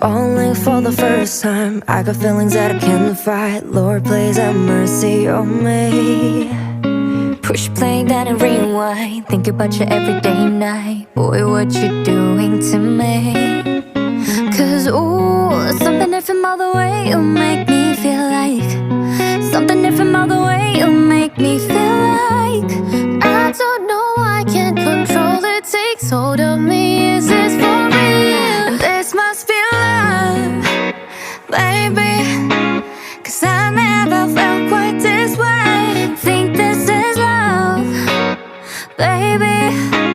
falling for the first time. I got feelings that I can't fight. Lord, please have mercy on me. Push play, then and rewind. Think about you every day and night. Boy, what you doing to me? Cause ooh, something different all the way. You make me feel like something different all the way. You make me feel like I don't know, I can't control it. Takes hold of me.